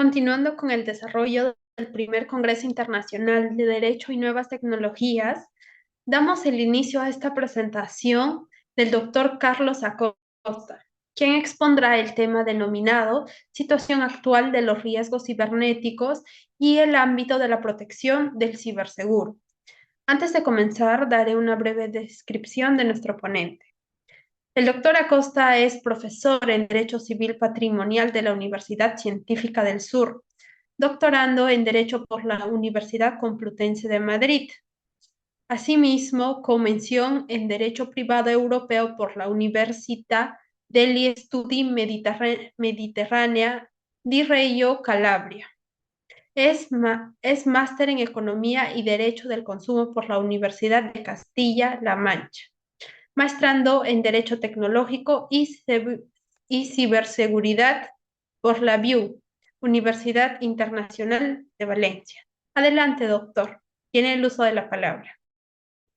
Continuando con el desarrollo del primer Congreso Internacional de Derecho y Nuevas Tecnologías, damos el inicio a esta presentación del doctor Carlos Acosta, quien expondrá el tema denominado Situación actual de los riesgos cibernéticos y el ámbito de la protección del ciberseguro. Antes de comenzar, daré una breve descripción de nuestro ponente. El doctor Acosta es profesor en Derecho Civil Patrimonial de la Universidad Científica del Sur, doctorando en Derecho por la Universidad Complutense de Madrid. Asimismo, con mención en Derecho Privado Europeo por la Università degli Studi Mediterránea di Reggio Calabria. Es máster en Economía y Derecho del Consumo por la Universidad de Castilla-La Mancha, maestrando en Derecho Tecnológico y Ciberseguridad por la BIU, Universidad Internacional de Valencia. Adelante, doctor. Tiene el uso de la palabra.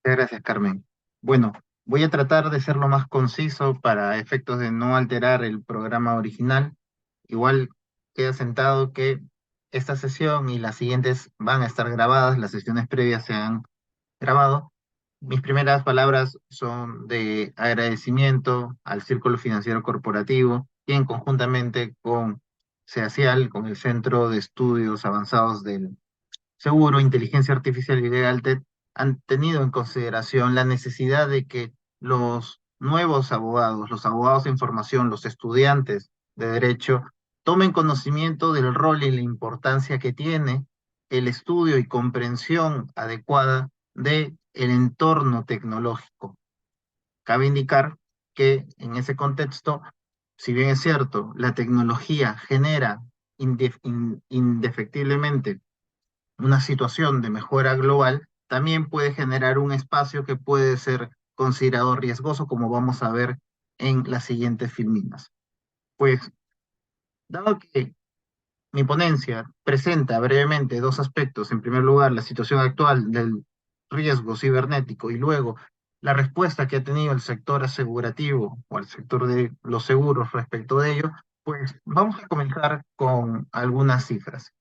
Gracias, Carmen. Bueno, voy a tratar de ser lo más conciso para efectos de no alterar el programa original. Igual queda sentado que esta sesión y las siguientes van a estar grabadas, las sesiones previas se han grabado. Mis primeras palabras son de agradecimiento al Círculo Financiero Corporativo, quien conjuntamente con CEACIAL, con el Centro de Estudios Avanzados del Seguro, Inteligencia Artificial y LegalTech, han tenido en consideración la necesidad de que los nuevos abogados, los abogados de información, los estudiantes de derecho, tomen conocimiento del rol y la importancia que tiene el estudio y comprensión adecuada del entorno tecnológico. Cabe indicar que en ese contexto, si bien es cierto, la tecnología genera indefectiblemente una situación de mejora global, también puede generar un espacio que puede ser considerado riesgoso, como vamos a ver en las siguientes filminas. Pues, dado que mi ponencia presenta brevemente dos aspectos, en primer lugar, la situación actual del riesgo cibernético y luego la respuesta que ha tenido el sector asegurativo o el sector de los seguros respecto de ello, pues vamos a comenzar con algunas cifras.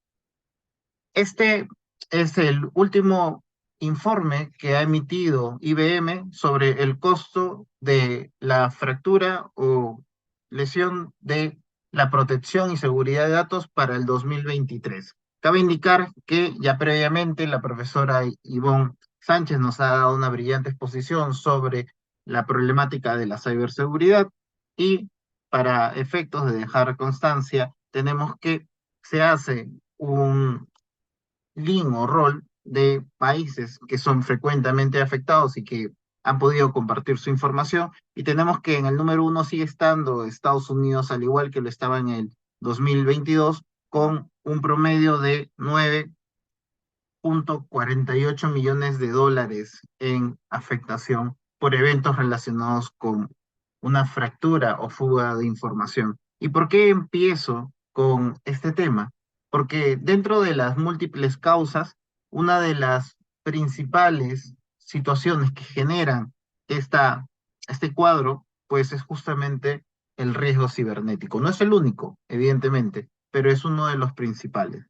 Este es el último informe que ha emitido IBM sobre el costo de la fractura o lesión de la protección y seguridad de datos para el 2023. Cabe indicar que ya previamente la profesora Ivonne Sánchez nos ha dado una brillante exposición sobre la problemática de la ciberseguridad y para efectos de dejar constancia, tenemos que se hace un link o rol de países que son frecuentemente afectados y que han podido compartir su información. Y tenemos que en el número uno sigue estando Estados Unidos, al igual que lo estaba en el 2022, con un promedio de 9,48 millones de dólares en afectación por eventos relacionados con una fractura o fuga de información. ¿Y por qué empiezo con este tema? Porque dentro de las múltiples causas, una de las principales situaciones que generan este cuadro, pues es justamente el riesgo cibernético. No es el único, evidentemente, pero es uno de los principales.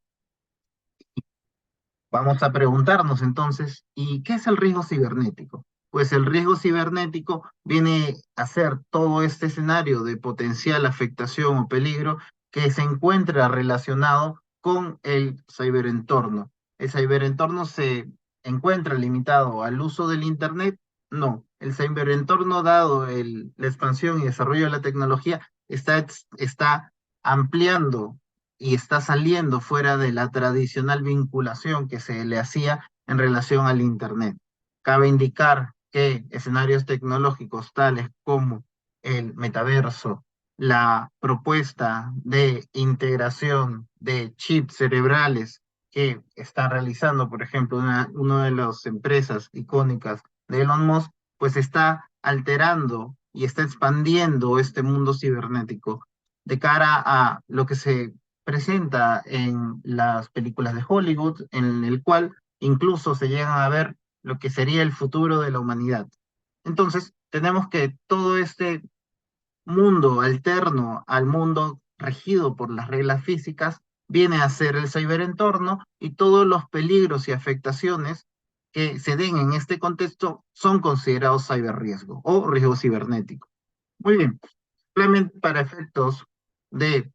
Vamos a preguntarnos entonces, ¿y qué es el riesgo cibernético? Pues el riesgo cibernético viene a ser todo este escenario de potencial afectación o peligro que se encuentra relacionado con el ciberentorno. ¿El ciberentorno se encuentra limitado al uso del Internet? No. El ciberentorno, dado la expansión y desarrollo de la tecnología, está ampliando y está saliendo fuera de la tradicional vinculación que se le hacía en relación al Internet. Cabe indicar que escenarios tecnológicos tales como el metaverso, la propuesta de integración de chips cerebrales que está realizando, por ejemplo, una de las empresas icónicas de Elon Musk, pues está alterando y está expandiendo este mundo cibernético de cara a lo que se presenta en las películas de Hollywood, en el cual incluso se llegan a ver lo que sería el futuro de la humanidad. Entonces, tenemos que todo este mundo alterno al mundo regido por las reglas físicas viene a ser el ciberentorno y todos los peligros y afectaciones que se den en este contexto son considerados ciberriesgo o riesgo cibernético. Muy bien, solamente para efectos de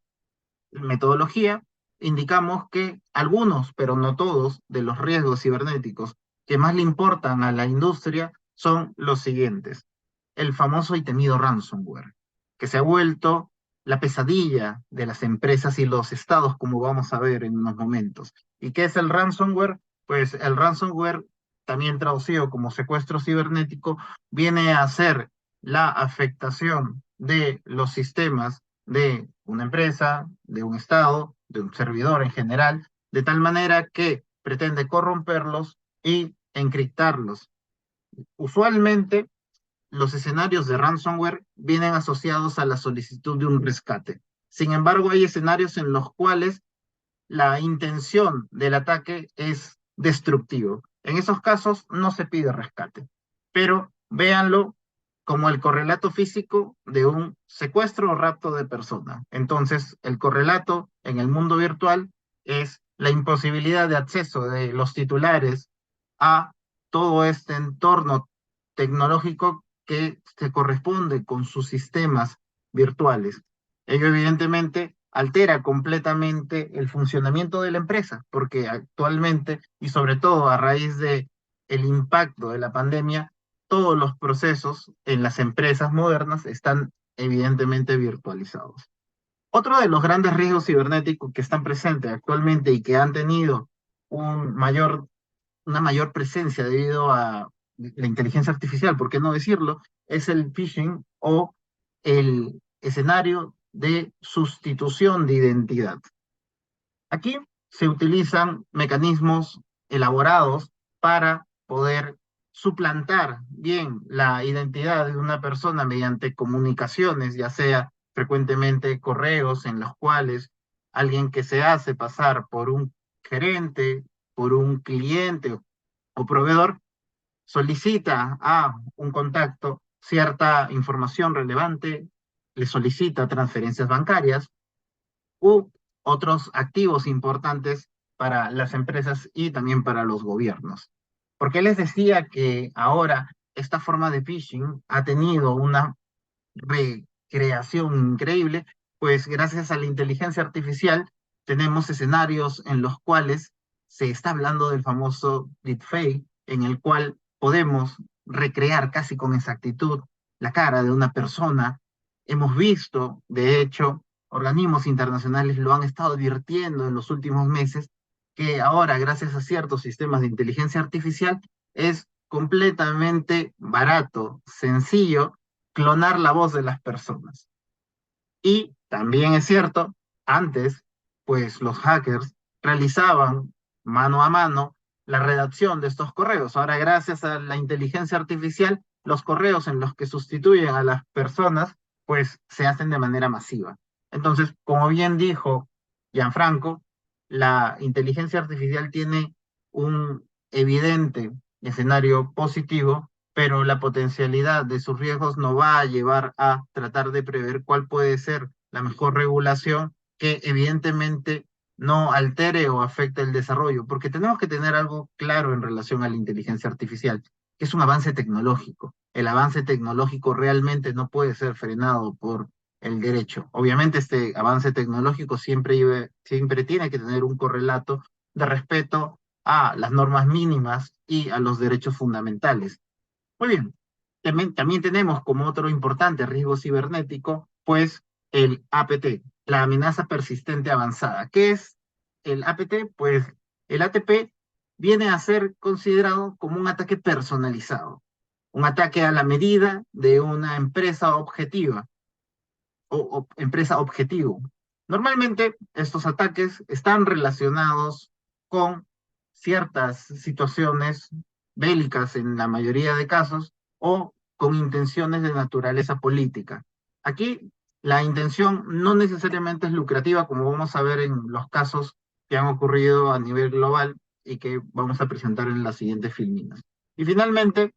metodología, indicamos que algunos, pero no todos, de los riesgos cibernéticos que más le importan a la industria son los siguientes. El famoso y temido ransomware, que se ha vuelto la pesadilla de las empresas y los estados, como vamos a ver en unos momentos. ¿Y qué es el ransomware? Pues el ransomware, también traducido como secuestro cibernético, viene a ser la afectación de los sistemas de una empresa, de un estado, de un servidor en general, de tal manera que pretende corromperlos y encriptarlos. Usualmente, los escenarios de ransomware vienen asociados a la solicitud de un rescate. Sin embargo, hay escenarios en los cuales la intención del ataque es destructivo. En esos casos no se pide rescate, pero véanlo como el correlato físico de un secuestro o rapto de persona. Entonces, el correlato en el mundo virtual es la imposibilidad de acceso de los titulares a todo este entorno tecnológico que se corresponde con sus sistemas virtuales. Ello evidentemente altera completamente el funcionamiento de la empresa, porque actualmente y sobre todo a raíz de el impacto de la pandemia, todos los procesos en las empresas modernas están evidentemente virtualizados. Otro de los grandes riesgos cibernéticos que están presentes actualmente y que han tenido un mayor, una mayor presencia debido a la inteligencia artificial, ¿por qué no decirlo? Es el phishing o el escenario de sustitución de identidad. Aquí se utilizan mecanismos elaborados para poder suplantar bien la identidad de una persona mediante comunicaciones, ya sea frecuentemente correos en los cuales alguien que se hace pasar por un gerente, por un cliente o proveedor, solicita a un contacto cierta información relevante, le solicita transferencias bancarias u otros activos importantes para las empresas y también para los gobiernos. Porque les decía que ahora esta forma de phishing ha tenido una recreación increíble, pues gracias a la inteligencia artificial tenemos escenarios en los cuales se está hablando del famoso deepfake, en el cual podemos recrear casi con exactitud la cara de una persona. Hemos visto, de hecho, organismos internacionales lo han estado advirtiendo en los últimos meses, que ahora, gracias a ciertos sistemas de inteligencia artificial, es completamente barato, sencillo clonar la voz de las personas. Y también es cierto, antes, pues los hackers realizaban mano a mano la redacción de estos correos. Ahora, gracias a la inteligencia artificial, los correos en los que sustituyen a las personas, pues se hacen de manera masiva. Entonces, como bien dijo Gianfranco, la inteligencia artificial tiene un evidente escenario positivo, pero la potencialidad de sus riesgos nos va a llevar a tratar de prever cuál puede ser la mejor regulación que evidentemente no altere o afecte el desarrollo, porque tenemos que tener algo claro en relación a la inteligencia artificial, que es un avance tecnológico. El avance tecnológico realmente no puede ser frenado por el derecho. Obviamente este avance tecnológico siempre tiene que tener un correlato de respeto a las normas mínimas y a los derechos fundamentales. Muy bien. También tenemos como otro importante riesgo cibernético, pues el APT, la amenaza persistente avanzada. ¿Qué es el APT? Pues el ATP viene a ser considerado como un ataque personalizado, un ataque a la medida de una empresa objetiva o empresa objetivo. Normalmente estos ataques están relacionados con ciertas situaciones bélicas en la mayoría de casos o con intenciones de naturaleza política. Aquí la intención no necesariamente es lucrativa, como vamos a ver en los casos que han ocurrido a nivel global y que vamos a presentar en las siguientes filminas. Y finalmente,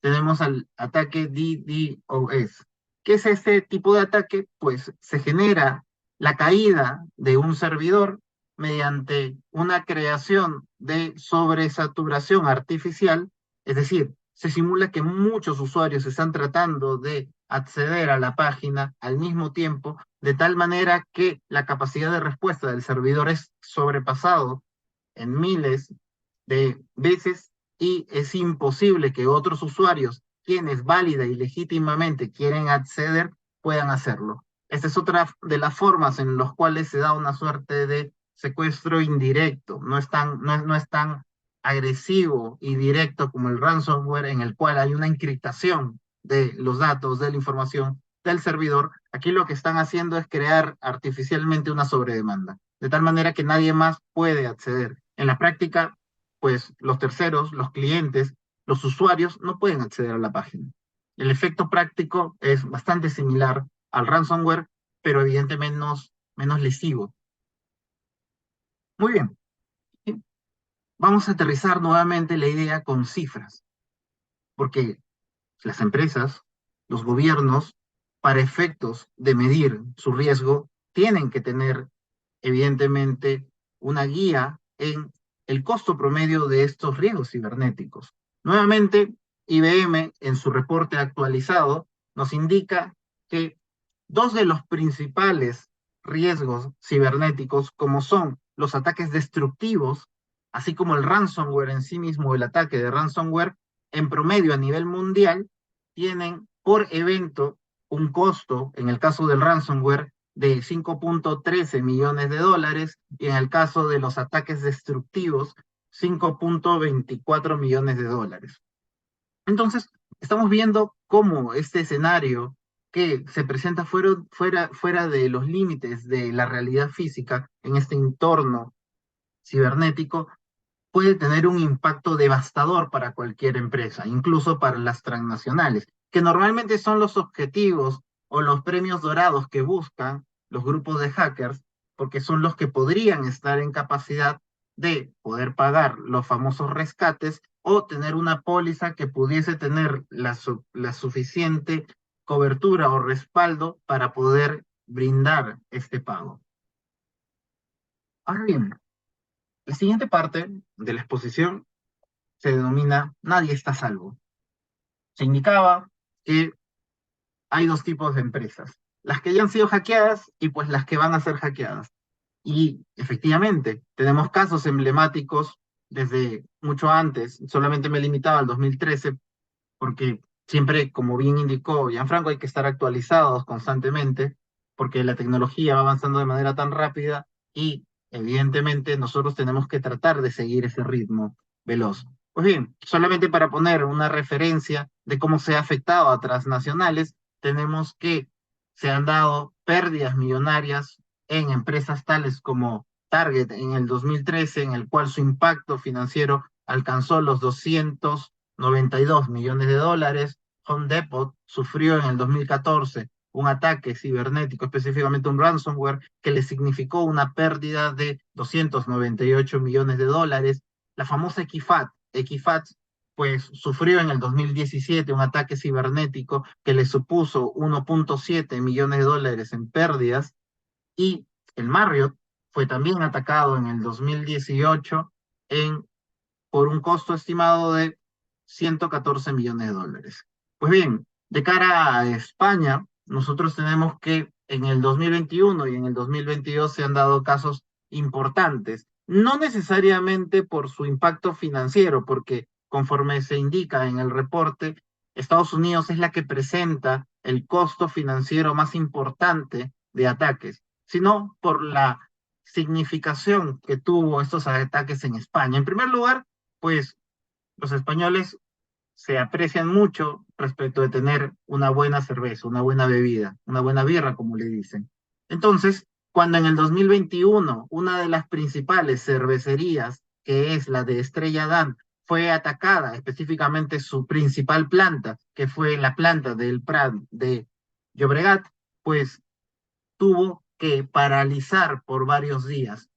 tenemos al ataque DDoS. ¿Qué es este tipo de ataque? Pues se genera la caída de un servidor mediante una creación de sobresaturación artificial, es decir, se simula que muchos usuarios están tratando de acceder a la página al mismo tiempo, de tal manera que la capacidad de respuesta del servidor es sobrepasado en miles de veces y es imposible que otros usuarios, quienes válida y legítimamente quieren acceder, puedan hacerlo. Esta es otra de las formas en las cuales se da una suerte de secuestro indirecto. No es tan agresivo y directo como el ransomware, en el cual hay una encriptación de los datos, de la información del servidor. Aquí lo que están haciendo es crear artificialmente una sobredemanda, de tal manera que nadie más puede acceder. En la práctica, pues los terceros, los clientes, los usuarios no pueden acceder a la página. El efecto práctico es bastante similar al ransomware, pero evidentemente menos lesivo. Muy bien, vamos a aterrizar nuevamente la idea con cifras, porque las empresas, los gobiernos, para efectos de medir su riesgo, tienen que tener evidentemente una guía en el costo promedio de estos riesgos cibernéticos. Nuevamente, IBM en su reporte actualizado nos indica que dos de los principales riesgos cibernéticos, como son los ataques destructivos, así como el ransomware en sí mismo, el ataque de ransomware, en promedio a nivel mundial, tienen por evento un costo, en el caso del ransomware, de 5.13 millones de dólares y en el caso de los ataques destructivos, 5.24 millones de dólares. Entonces, estamos viendo cómo este escenario que se presenta fuera de los límites de la realidad física, en este entorno cibernético, puede tener un impacto devastador para cualquier empresa, incluso para las transnacionales, que normalmente son los objetivos o los premios dorados que buscan los grupos de hackers, porque son los que podrían estar en capacidad de poder pagar los famosos rescates o tener una póliza que pudiese tener la suficiente cobertura o respaldo para poder brindar este pago. Ahora bien, la siguiente parte de la exposición se denomina Nadie está a salvo. Se indicaba que hay dos tipos de empresas, las que ya han sido hackeadas y pues las que van a ser hackeadas. Y efectivamente, tenemos casos emblemáticos desde mucho antes, solamente me limitaba al 2013, porque siempre, como bien indicó Gianfranco, hay que estar actualizados constantemente, porque la tecnología va avanzando de manera tan rápida y evidentemente nosotros tenemos que tratar de seguir ese ritmo veloz. Pues bien, solamente para poner una referencia de cómo se ha afectado a transnacionales, tenemos que se han dado pérdidas millonarias en empresas tales como Target en el 2013, en el cual su impacto financiero alcanzó los 292 millones de dólares. Home Depot sufrió en el 2014 un ataque cibernético, específicamente un ransomware, que le significó una pérdida de 298 millones de dólares. La famosa Equifax, pues sufrió en el 2017 un ataque cibernético que le supuso 1.7 millones de dólares en pérdidas. Y el Marriott fue también atacado en el 2018 por un costo estimado de 114 millones de dólares. Pues bien, de cara a España, nosotros tenemos que en el 2021 y en el 2022 se han dado casos importantes, no necesariamente por su impacto financiero, porque conforme se indica en el reporte, Estados Unidos es la que presenta el costo financiero más importante de ataques, sino por la significación que tuvo estos ataques en España. En primer lugar, pues los españoles se aprecian mucho respecto de tener una buena cerveza, una buena bebida, una buena birra, como le dicen. Entonces, cuando en el 2021 una de las principales cervecerías, que es la de Estrella Damm, fue atacada, específicamente su principal planta, que fue la planta del Prat de Llobregat, pues tuvo que paralizar por varios días.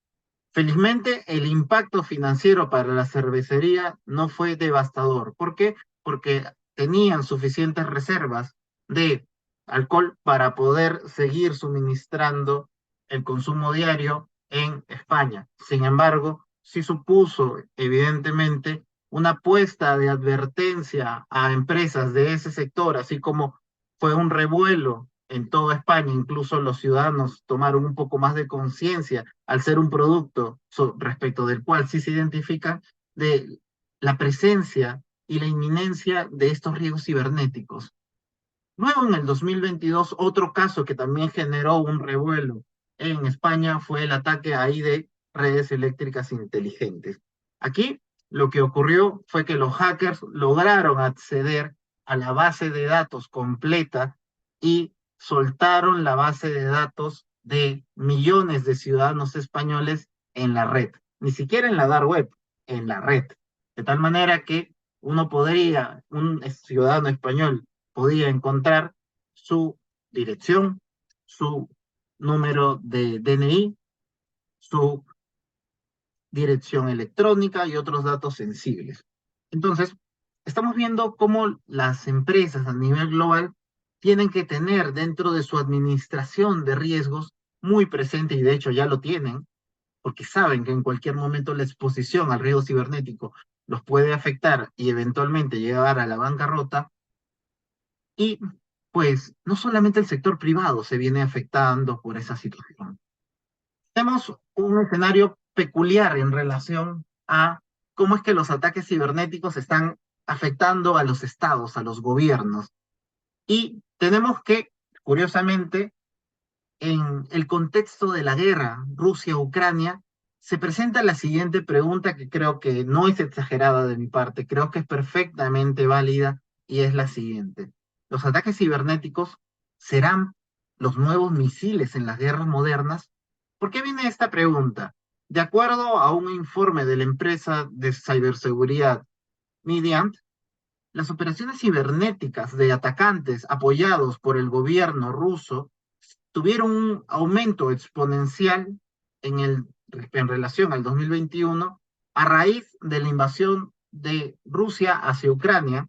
Felizmente, el impacto financiero para la cervecería no fue devastador. ¿Por qué? Porque tenían suficientes reservas de alcohol para poder seguir suministrando el consumo diario en España. Sin embargo, sí supuso evidentemente una apuesta de advertencia a empresas de ese sector, así como fue un revuelo en toda España, incluso los ciudadanos tomaron un poco más de conciencia al ser un producto respecto del cual sí se identifican de la presencia y la inminencia de estos riesgos cibernéticos. Luego, en el 2022, otro caso que también generó un revuelo en España fue el ataque ahí de redes eléctricas inteligentes. Aquí lo que ocurrió fue que los hackers lograron acceder a la base de datos completa y soltaron la base de datos de millones de ciudadanos españoles en la red, ni siquiera en la dark web, en la red. De tal manera que un ciudadano español podía encontrar su dirección, su número de DNI, su dirección electrónica y otros datos sensibles. Entonces, estamos viendo cómo las empresas a nivel global tienen que tener dentro de su administración de riesgos muy presente, y de hecho ya lo tienen, porque saben que en cualquier momento la exposición al riesgo cibernético los puede afectar y eventualmente llegar a la bancarrota. Y pues no solamente el sector privado se viene afectando por esa situación. Tenemos un escenario peculiar en relación a cómo es que los ataques cibernéticos están afectando a los estados, a los gobiernos. Y tenemos que, curiosamente, en el contexto de la guerra Rusia-Ucrania, se presenta la siguiente pregunta que creo que no es exagerada de mi parte, creo que es perfectamente válida y es la siguiente. ¿Los ataques cibernéticos serán los nuevos misiles en las guerras modernas? ¿Por qué viene esta pregunta? De acuerdo a un informe de la empresa de ciberseguridad Mediant, las operaciones cibernéticas de atacantes apoyados por el gobierno ruso tuvieron un aumento exponencial en relación al 2021 a raíz de la invasión de Rusia hacia Ucrania,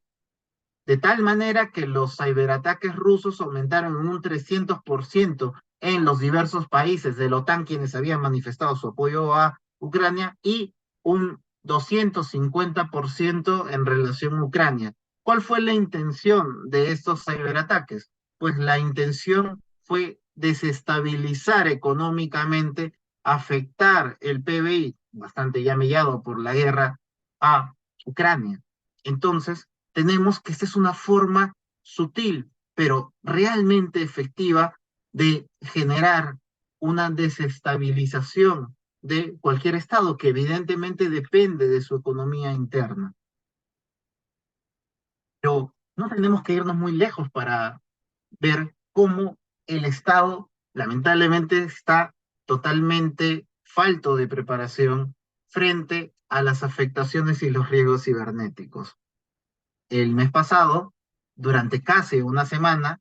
de tal manera que los ciberataques rusos aumentaron en un 300% en los diversos países de la OTAN quienes habían manifestado su apoyo a Ucrania y un 250% en relación a Ucrania. ¿Cuál fue la intención de estos ciberataques? Pues la intención fue desestabilizar económicamente, afectar el PBI, bastante ya mellado por la guerra, a Ucrania. Entonces, tenemos que esta es una forma sutil, pero realmente efectiva de generar una desestabilización de cualquier estado que evidentemente depende de su economía interna. Pero no tenemos que irnos muy lejos para ver cómo el Estado lamentablemente está totalmente falto de preparación frente a las afectaciones y los riesgos cibernéticos. El mes pasado, durante casi una semana,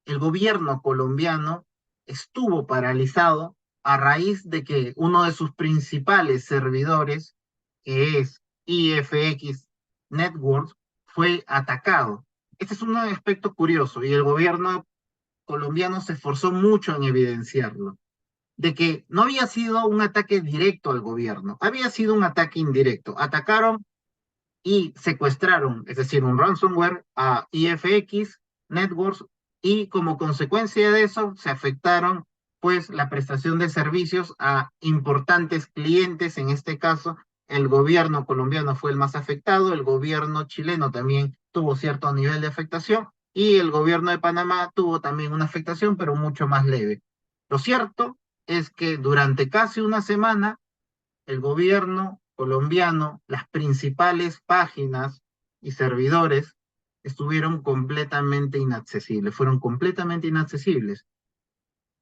el gobierno colombiano estuvo paralizado a raíz de que uno de sus principales servidores, que es IFX Networks, fue atacado. Este es un aspecto curioso y el gobierno colombiano se esforzó mucho en evidenciarlo, de que no había sido un ataque directo al gobierno, había sido un ataque indirecto. Atacaron y secuestraron, es decir, un ransomware a IFX Networks y como consecuencia de eso se afectaron pues la prestación de servicios a importantes clientes, en este caso el gobierno colombiano fue el más afectado, el gobierno chileno también tuvo cierto nivel de afectación y el gobierno de Panamá tuvo también una afectación, pero mucho más leve. Lo cierto es que durante casi una semana el gobierno colombiano, las principales páginas y servidores estuvieron completamente inaccesibles, fueron completamente inaccesibles.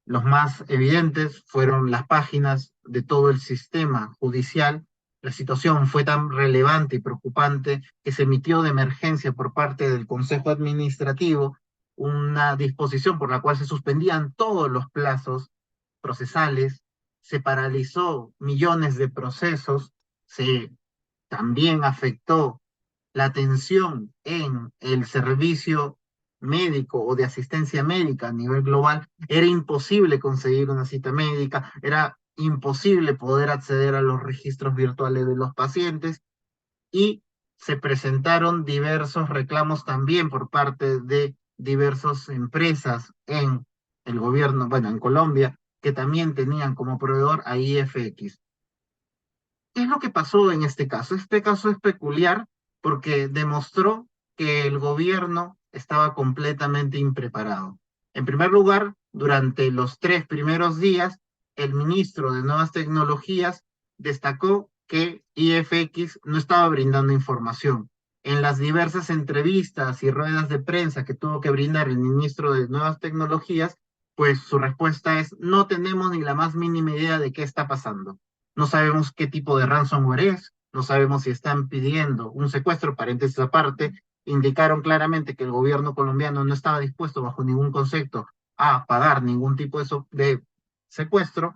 Los más evidentes fueron las páginas de todo el sistema judicial. La situación fue tan relevante y preocupante que se emitió de emergencia por parte del Consejo Administrativo una disposición por la cual se suspendían todos los plazos procesales, se paralizó millones de procesos, se también afectó la atención en el servicio médico o de asistencia médica a nivel global. Era imposible conseguir una cita médica, era imposible poder acceder a los registros virtuales de los pacientes y se presentaron diversos reclamos también por parte de diversas empresas en el gobierno, bueno, en Colombia, que también tenían como proveedor a IFX. ¿Qué es lo que pasó en este caso? Este caso es peculiar porque demostró que el gobierno estaba completamente impreparado. En primer lugar, durante los 3 primeros días, el ministro de Nuevas Tecnologías destacó que IFX no estaba brindando información. En las diversas entrevistas y ruedas de prensa que tuvo que brindar el ministro de Nuevas Tecnologías, pues su respuesta es: no tenemos ni la más mínima idea de qué está pasando. No sabemos qué tipo de ransomware es, no sabemos si están pidiendo un secuestro, paréntesis aparte, indicaron claramente que el gobierno colombiano no estaba dispuesto bajo ningún concepto a pagar ningún tipo de secuestro.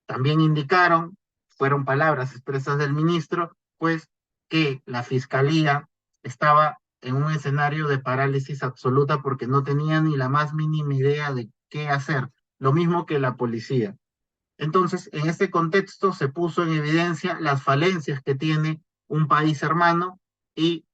También indicaron, fueron palabras expresas del ministro, pues que la fiscalía estaba en un escenario de parálisis absoluta porque no tenía ni la más mínima idea de qué hacer, lo mismo que la policía. Entonces, en este contexto se puso en evidencia las falencias que tiene un país hermano y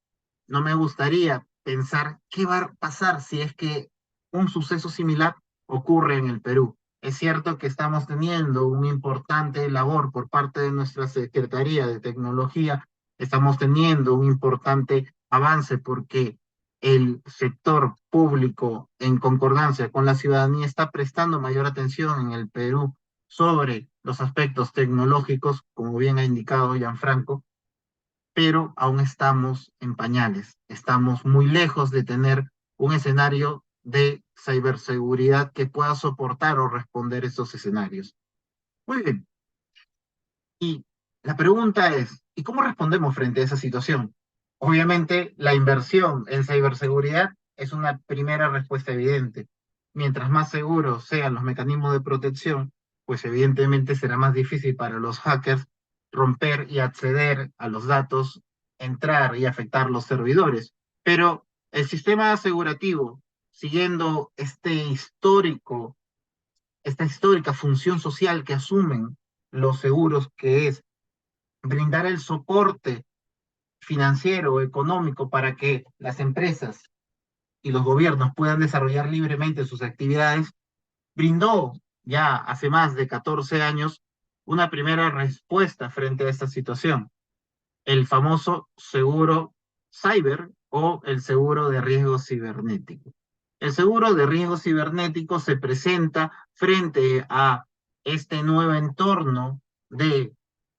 no me gustaría pensar qué va a pasar si es que un suceso similar ocurre en el Perú. Es cierto que estamos teniendo una importante labor por parte de nuestra Secretaría de Tecnología, estamos teniendo un importante avance porque el sector público, en concordancia con la ciudadanía, está prestando mayor atención en el Perú sobre los aspectos tecnológicos, como bien ha indicado Gianfranco, pero aún estamos en pañales. Estamos muy lejos de tener un escenario de ciberseguridad que pueda soportar o responder esos escenarios. Muy bien. Y la pregunta es, ¿y cómo respondemos frente a esa situación? Obviamente, la inversión en ciberseguridad es una primera respuesta evidente. Mientras más seguros sean los mecanismos de protección, pues evidentemente será más difícil para los hackers romper y acceder a los datos, entrar y afectar los servidores. Pero el sistema asegurativo, siguiendo esta histórica función social que asumen los seguros, que es brindar el soporte financiero o económico para que las empresas y los gobiernos puedan desarrollar libremente sus actividades, brindó ya hace más de 14 años una primera respuesta frente a esta situación, el famoso seguro cyber o el seguro de riesgo cibernético. El seguro de riesgo cibernético se presenta frente a este nuevo entorno de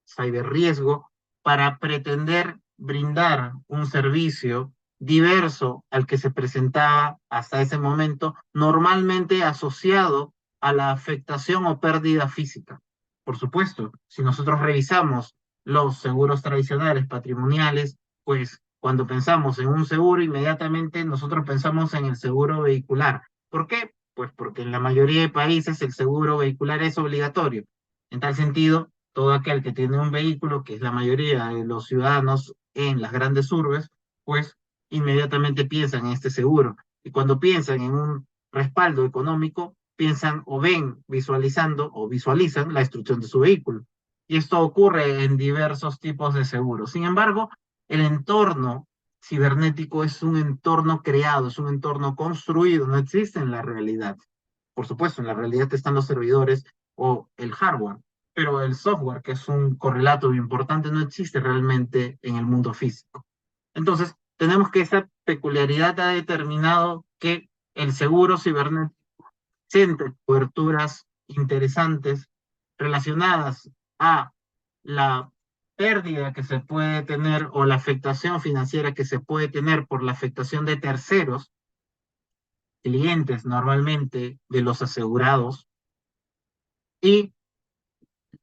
ciberriesgo para pretender brindar un servicio diverso al que se presentaba hasta ese momento, normalmente asociado a la afectación o pérdida física. Por supuesto, si nosotros revisamos los seguros tradicionales patrimoniales, pues cuando pensamos en un seguro, inmediatamente nosotros pensamos en el seguro vehicular. ¿Por qué? Pues porque en la mayoría de países el seguro vehicular es obligatorio. En tal sentido, todo aquel que tiene un vehículo, que es la mayoría de los ciudadanos en las grandes urbes, pues inmediatamente piensan en este seguro. Y cuando piensan en un respaldo económico, piensan o ven visualizando o visualizan la destrucción de su vehículo. Y esto ocurre en diversos tipos de seguros. Sin embargo, el entorno cibernético es un entorno creado, es un entorno construido, no existe en la realidad. Por supuesto, en la realidad están los servidores o el hardware, pero el software, que es un correlato importante, no existe realmente en el mundo físico. Entonces, tenemos que esa peculiaridad ha determinado que el seguro cibernético presente coberturas interesantes relacionadas a la pérdida que se puede tener o la afectación financiera que se puede tener por la afectación de terceros, clientes normalmente de los asegurados, y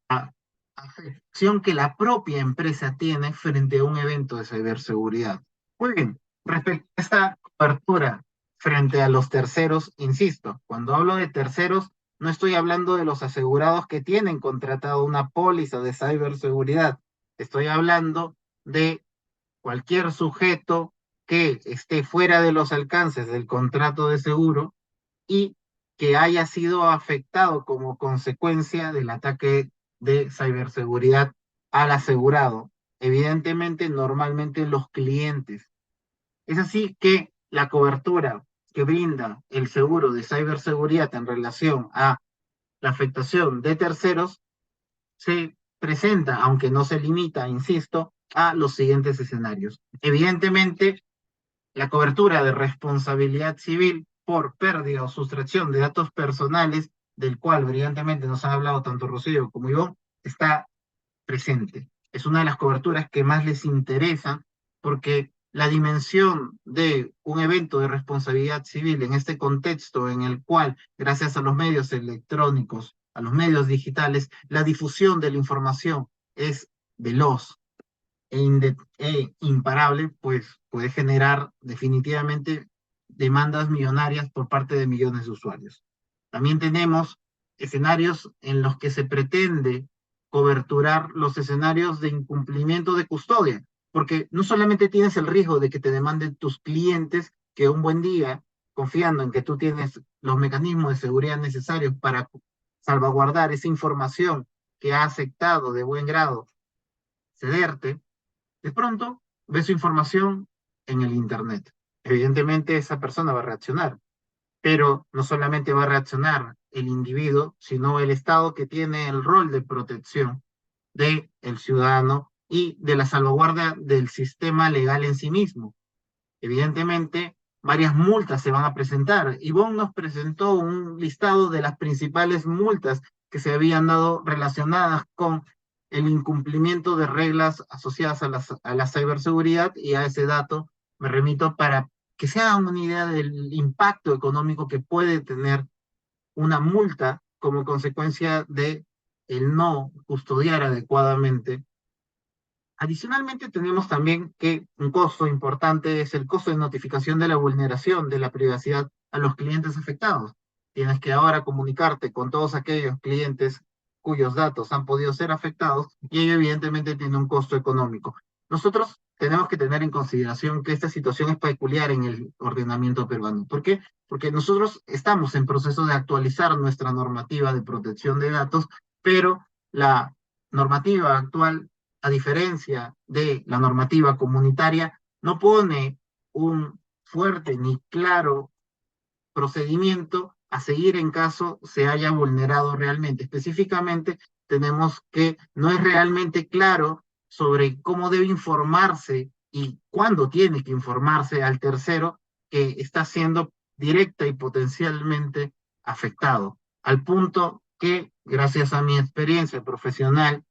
la afectación que la propia empresa tiene frente a un evento de ciberseguridad. Muy bien, respecto a esta cobertura frente a los terceros, insisto, cuando hablo de terceros, no estoy hablando de los asegurados que tienen contratado una póliza de ciberseguridad, estoy hablando de cualquier sujeto que esté fuera de los alcances del contrato de seguro y que haya sido afectado como consecuencia del ataque de ciberseguridad al asegurado. Evidentemente, normalmente los clientes. Es así que la cobertura que brinda el seguro de ciberseguridad en relación a la afectación de terceros se presenta, aunque no se limita, insisto, a los siguientes escenarios. Evidentemente, la cobertura de responsabilidad civil por pérdida o sustracción de datos personales, del cual brillantemente nos han hablado tanto Rocío como yo, está presente. Es una de las coberturas que más les interesa porque la dimensión de un evento de responsabilidad civil en este contexto en el cual, gracias a los medios electrónicos, a los medios digitales, la difusión de la información es veloz, imparable, pues puede generar definitivamente demandas millonarias por parte de millones de usuarios. También tenemos escenarios en los que se pretende coberturar los escenarios de incumplimiento de custodia, porque no solamente tienes el riesgo de que te demanden tus clientes, que un buen día, confiando en que tú tienes los mecanismos de seguridad necesarios para salvaguardar esa información que ha aceptado de buen grado cederte, de pronto ve su información en el Internet. Evidentemente esa persona va a reaccionar, pero no solamente va a reaccionar el individuo, sino el Estado que tiene el rol de protección del ciudadano y de la salvaguardia del sistema legal en sí mismo. Evidentemente, varias multas se van a presentar. Ivonne nos presentó un listado de las principales multas que se habían dado relacionadas con el incumplimiento de reglas asociadas a la ciberseguridad y a ese dato me remito para que se hagan una idea del impacto económico que puede tener una multa como consecuencia de el no custodiar adecuadamente. Adicionalmente, tenemos también que un costo importante es el costo de notificación de la vulneración de la privacidad a los clientes afectados. Tienes que ahora comunicarte con todos aquellos clientes cuyos datos han podido ser afectados y ello evidentemente tiene un costo económico. Nosotros tenemos que tener en consideración que esta situación es peculiar en el ordenamiento peruano. ¿Por qué? Porque nosotros estamos en proceso de actualizar nuestra normativa de protección de datos, pero la normativa actual, a diferencia de la normativa comunitaria, no pone un fuerte ni claro procedimiento a seguir en caso se haya vulnerado realmente. Específicamente, tenemos que no es realmente claro sobre cómo debe informarse y cuándo tiene que informarse al tercero que está siendo directa y potencialmente afectado, al punto que, gracias a mi experiencia profesional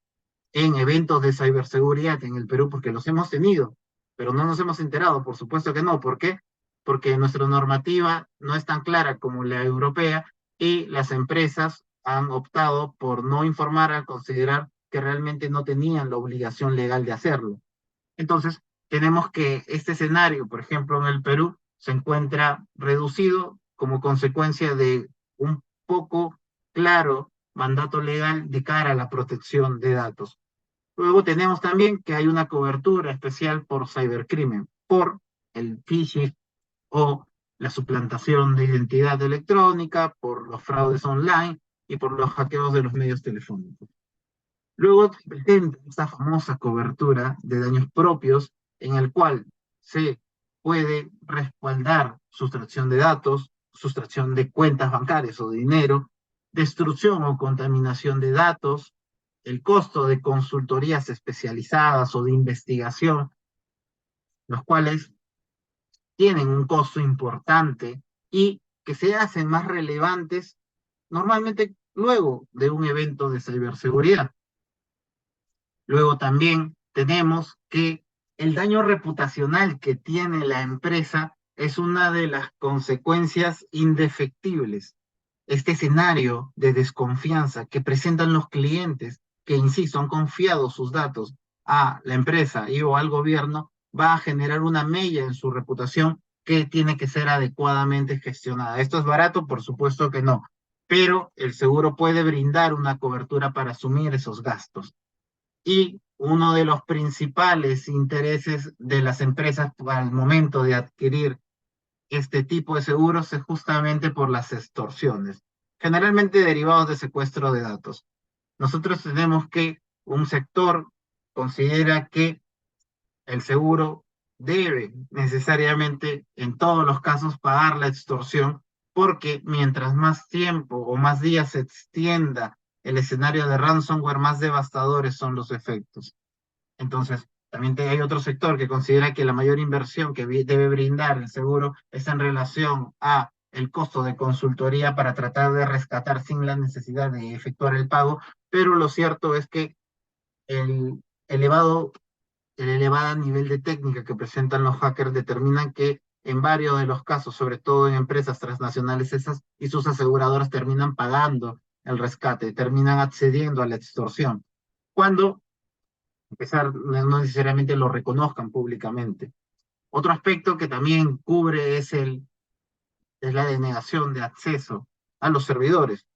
en eventos de ciberseguridad en el Perú, porque los hemos tenido, pero no nos hemos enterado, por supuesto que no. ¿Por qué? Porque nuestra normativa no es tan clara como la europea y las empresas han optado por no informar al considerar que realmente no tenían la obligación legal de hacerlo. Entonces, tenemos que este escenario, por ejemplo, en el Perú, se encuentra reducido como consecuencia de un poco claro mandato legal de cara a la protección de datos. Luego tenemos también que hay una cobertura especial por cibercrimen, por el phishing o la suplantación de identidad electrónica, por los fraudes online y por los hackeos de los medios telefónicos. Luego presenta esta famosa cobertura de daños propios en el cual se puede respaldar sustracción de datos, sustracción de cuentas bancarias o de dinero, destrucción o contaminación de datos, el costo de consultorías especializadas o de investigación, los cuales tienen un costo importante y que se hacen más relevantes normalmente luego de un evento de ciberseguridad. Luego también tenemos que el daño reputacional que tiene la empresa es una de las consecuencias indefectibles. Este escenario de desconfianza que presentan los clientes, que insisto, han confiado sus datos a la empresa y o al gobierno, va a generar una mella en su reputación que tiene que ser adecuadamente gestionada. ¿Esto es barato? Por supuesto que no, pero el seguro puede brindar una cobertura para asumir esos gastos. Y uno de los principales intereses de las empresas al momento de adquirir este tipo de seguros es justamente por las extorsiones, generalmente derivados de secuestro de datos. Nosotros tenemos que un sector considera que el seguro debe necesariamente en todos los casos pagar la extorsión porque mientras más tiempo o más días se extienda el escenario de ransomware, más devastadores son los efectos. Entonces, también hay otro sector que considera que la mayor inversión que debe brindar el seguro es en relación a el costo de consultoría para tratar de rescatar sin la necesidad de efectuar el pago, pero lo cierto es que el elevado el elevado nivel de técnica que presentan los hackers determinan que en varios de los casos, sobre todo en empresas transnacionales, esas y sus aseguradoras terminan pagando el rescate, terminan accediendo a la extorsión, cuando, a pesar, no necesariamente lo reconozcan públicamente. Otro aspecto que también cubre es la denegación de acceso a los servidores.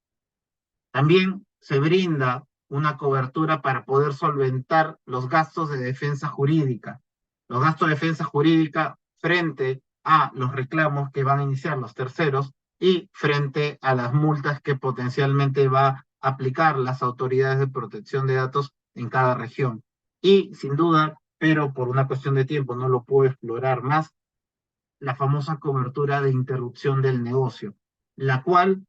También se brinda una cobertura para poder solventar los gastos de defensa jurídica. Los gastos de defensa jurídica frente a los reclamos que van a iniciar los terceros y frente a las multas que potencialmente va a aplicar las autoridades de protección de datos en cada región. Y sin duda, pero por una cuestión de tiempo no lo puedo explorar más, la famosa cobertura de interrupción del negocio, la cual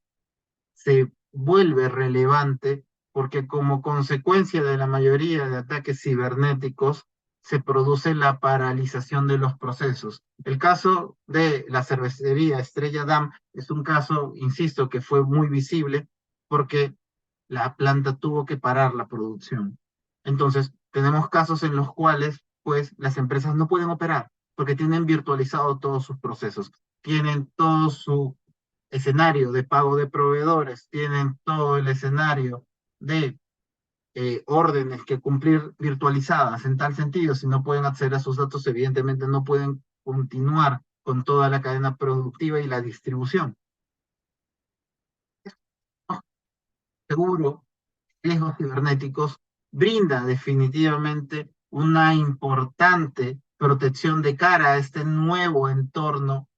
se vuelve relevante porque como consecuencia de la mayoría de ataques cibernéticos se produce la paralización de los procesos. El caso de la cervecería Estrella Damm es un caso, insisto, que fue muy visible porque la planta tuvo que parar la producción. Entonces, tenemos casos en los cuales, pues, las empresas no pueden operar porque tienen virtualizado todos sus procesos, tienen todo su escenario de pago de proveedores, tienen todo el escenario de órdenes que cumplir virtualizadas. En tal sentido, si no pueden acceder a sus datos, evidentemente no pueden continuar con toda la cadena productiva y la distribución. Seguro, riesgos cibernéticos brinda definitivamente una importante protección de cara a este nuevo entorno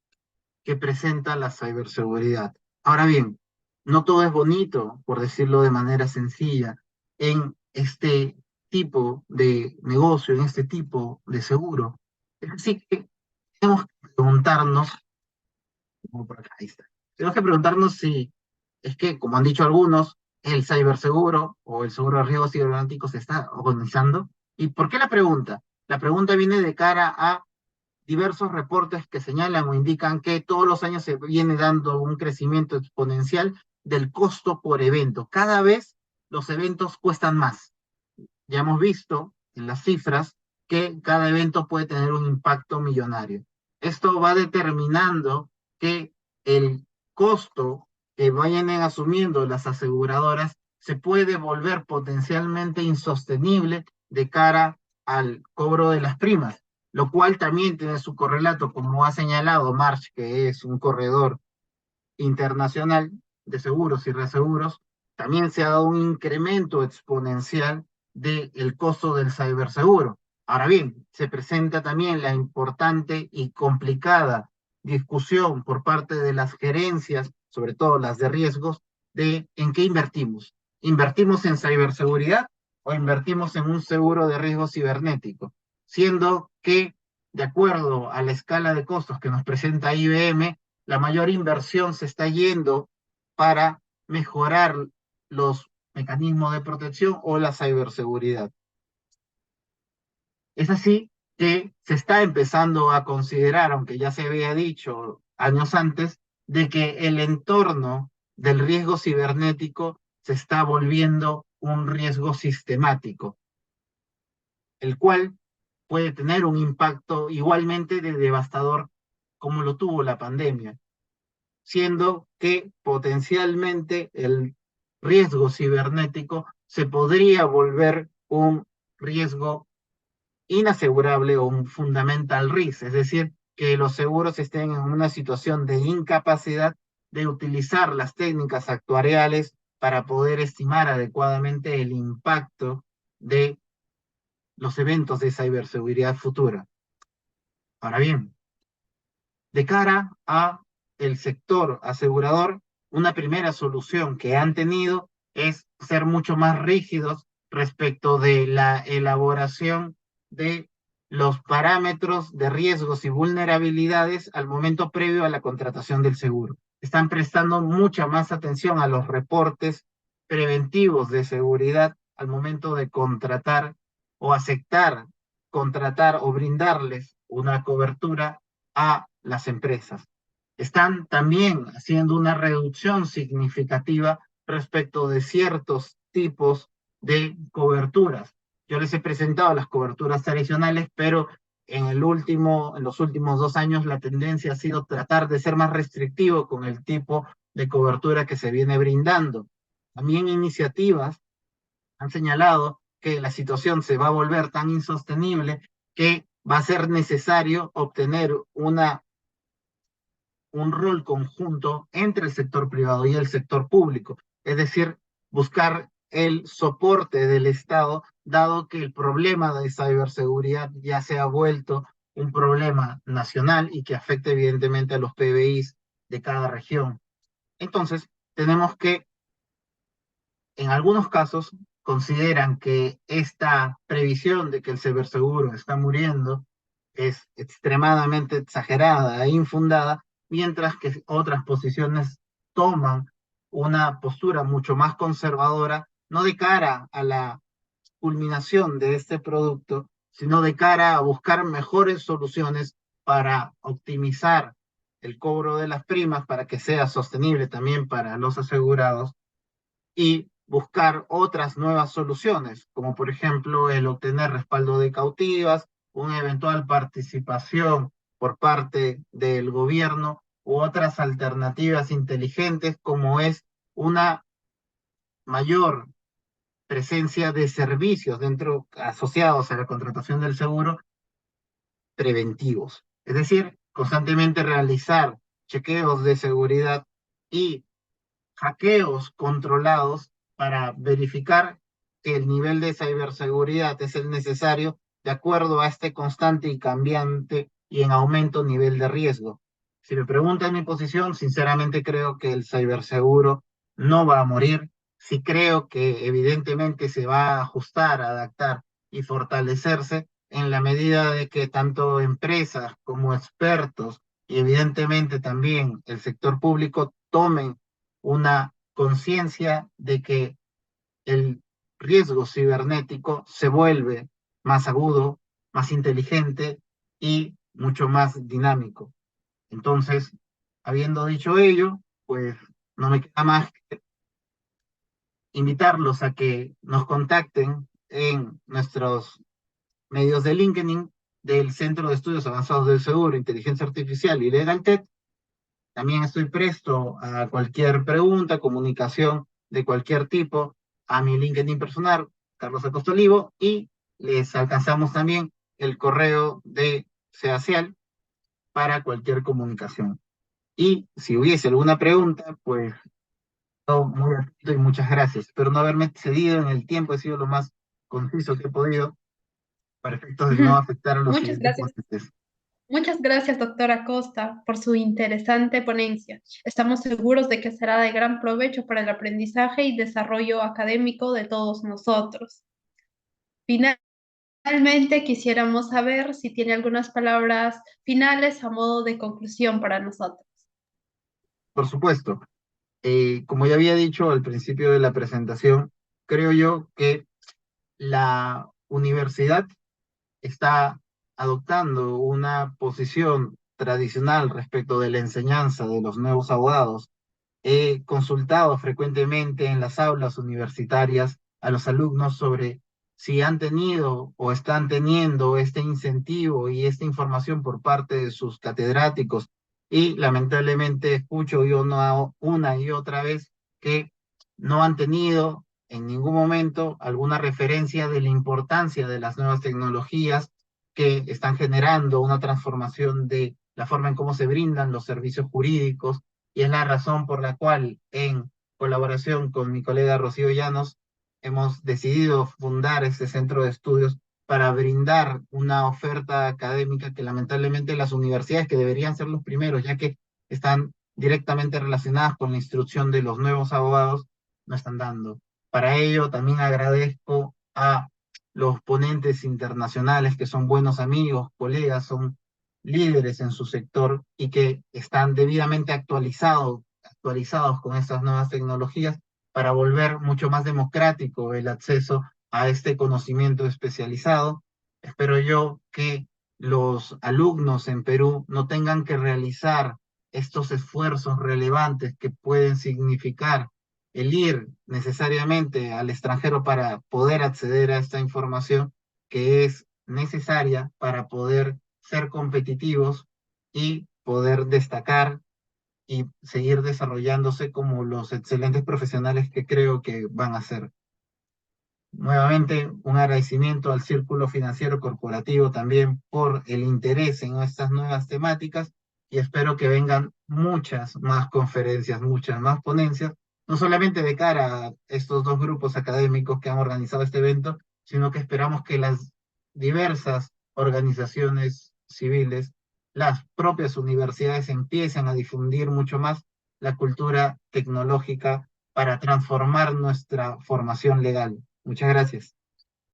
que presenta la ciberseguridad. Ahora bien, no todo es bonito, por decirlo de manera sencilla, en este tipo de negocio, en este tipo de seguro. Así que tenemos que preguntarnos, como por acá, ahí está. Tenemos que preguntarnos si es que, como han dicho algunos, el ciberseguro o el seguro de riesgos cibernéticos se está organizando. ¿Y por qué la pregunta? La pregunta viene de cara a diversos reportes que señalan o indican que todos los años se viene dando un crecimiento exponencial del costo por evento. Cada vez los eventos cuestan más. Ya hemos visto en las cifras que cada evento puede tener un impacto millonario. Esto va determinando que el costo que vayan asumiendo las aseguradoras se puede volver potencialmente insostenible de cara al cobro de las primas, lo cual también tiene su correlato, como ha señalado March, que es un corredor internacional de seguros y reaseguros, también se ha dado un incremento exponencial del costo del ciberseguro. Ahora bien, se presenta también la importante y complicada discusión por parte de las gerencias, sobre todo las de riesgos, de en qué invertimos. ¿Invertimos en ciberseguridad o invertimos en un seguro de riesgo cibernético? Siendo que, de acuerdo a la escala de costos que nos presenta IBM, la mayor inversión se está yendo para mejorar los mecanismos de protección o la ciberseguridad. Es así que se está empezando a considerar, aunque ya se había dicho años antes, de que el entorno del riesgo cibernético se está volviendo un riesgo sistemático, el cual puede tener un impacto igualmente de devastador como lo tuvo la pandemia, siendo que potencialmente el riesgo cibernético se podría volver un riesgo inasegurable o un fundamental risk, es decir, que los seguros estén en una situación de incapacidad de utilizar las técnicas actuariales para poder estimar adecuadamente el impacto de los eventos de ciberseguridad futura. Ahora bien, de cara a el sector asegurador, una primera solución que han tenido es ser mucho más rígidos respecto de la elaboración de los parámetros de riesgos y vulnerabilidades al momento previo a la contratación del seguro. Están prestando mucha más atención a los reportes preventivos de seguridad al momento de contratar o aceptar contratar o brindarles una cobertura a las empresas. Están también haciendo una reducción significativa respecto de ciertos tipos de coberturas. Yo les he presentado las coberturas tradicionales, pero en los últimos 2 años la tendencia ha sido tratar de ser más restrictivo con el tipo de cobertura que se viene brindando. También iniciativas han señalado que la situación se va a volver tan insostenible que va a ser necesario obtener un rol conjunto entre el sector privado y el sector público, es decir, buscar el soporte del Estado, dado que el problema de ciberseguridad ya se ha vuelto un problema nacional y que afecta evidentemente a los PBIs de cada región. Entonces, tenemos que en algunos casos consideran que esta previsión de que el ciberseguro está muriendo es extremadamente exagerada e infundada, mientras que otras posiciones toman una postura mucho más conservadora, no de cara a la culminación de este producto, sino de cara a buscar mejores soluciones para optimizar el cobro de las primas, para que sea sostenible también para los asegurados y buscar otras nuevas soluciones, como por ejemplo el obtener respaldo de cautivas, una eventual participación por parte del gobierno u otras alternativas inteligentes como es una mayor presencia de servicios dentro asociados a la contratación del seguro preventivos. Es decir, constantemente realizar chequeos de seguridad y hackeos controlados para verificar que el nivel de ciberseguridad es el necesario de acuerdo a este constante y cambiante y en aumento nivel de riesgo. Si me preguntan mi posición, sinceramente creo que el ciberseguro no va a morir. Sí creo que evidentemente se va a ajustar, adaptar y fortalecerse en la medida de que tanto empresas como expertos y evidentemente también el sector público tomen una conciencia de que el riesgo cibernético se vuelve más agudo, más inteligente y mucho más dinámico. Entonces, habiendo dicho ello, pues no me queda más que invitarlos a que nos contacten en nuestros medios de LinkedIn del Centro de Estudios Avanzados del Seguro, Inteligencia Artificial y LegalTech. También estoy presto a cualquier pregunta, comunicación de cualquier tipo a mi LinkedIn personal, Carlos Acosta Olivo, y les alcanzamos también el correo de SEACIAL para cualquier comunicación. Y si hubiese alguna pregunta, pues todo muy atento y muchas gracias. Espero no haberme excedido en el tiempo, he sido lo más conciso que he podido para efectos de no afectar a los Muchas siguientes gracias. ponentes. Muchas gracias, doctora Costa, por su interesante ponencia. Estamos seguros de que será de gran provecho para el aprendizaje y desarrollo académico de todos nosotros. Finalmente, quisiéramos saber si tiene algunas palabras finales a modo de conclusión para nosotros. Por supuesto. Como ya había dicho al principio de la presentación, creo yo que la universidad está adoptando una posición tradicional respecto de la enseñanza de los nuevos abogados. He consultado frecuentemente en las aulas universitarias a los alumnos sobre si han tenido o están teniendo este incentivo y esta información por parte de sus catedráticos y lamentablemente escucho yo una y otra vez que no han tenido en ningún momento alguna referencia de la importancia de las nuevas tecnologías que están generando una transformación de la forma en cómo se brindan los servicios jurídicos y es la razón por la cual, en colaboración con mi colega Rocío Llanos, hemos decidido fundar este centro de estudios para brindar una oferta académica que lamentablemente las universidades, que deberían ser los primeros, ya que están directamente relacionadas con la instrucción de los nuevos abogados, no están dando. Para ello también agradezco a los ponentes internacionales que son buenos amigos, colegas, son líderes en su sector y que están debidamente actualizados con estas nuevas tecnologías para volver mucho más democrático el acceso a este conocimiento especializado. Espero yo que los alumnos en Perú no tengan que realizar estos esfuerzos relevantes que pueden significar el ir necesariamente al extranjero para poder acceder a esta información que es necesaria para poder ser competitivos y poder destacar y seguir desarrollándose como los excelentes profesionales que creo que van a ser. Nuevamente, un agradecimiento al Círculo Financiero Corporativo también por el interés en estas nuevas temáticas y espero que vengan muchas más conferencias, muchas más ponencias, no solamente de cara a estos dos grupos académicos que han organizado este evento, sino que esperamos que las diversas organizaciones civiles, las propias universidades empiecen a difundir mucho más la cultura tecnológica para transformar nuestra formación legal. Muchas gracias.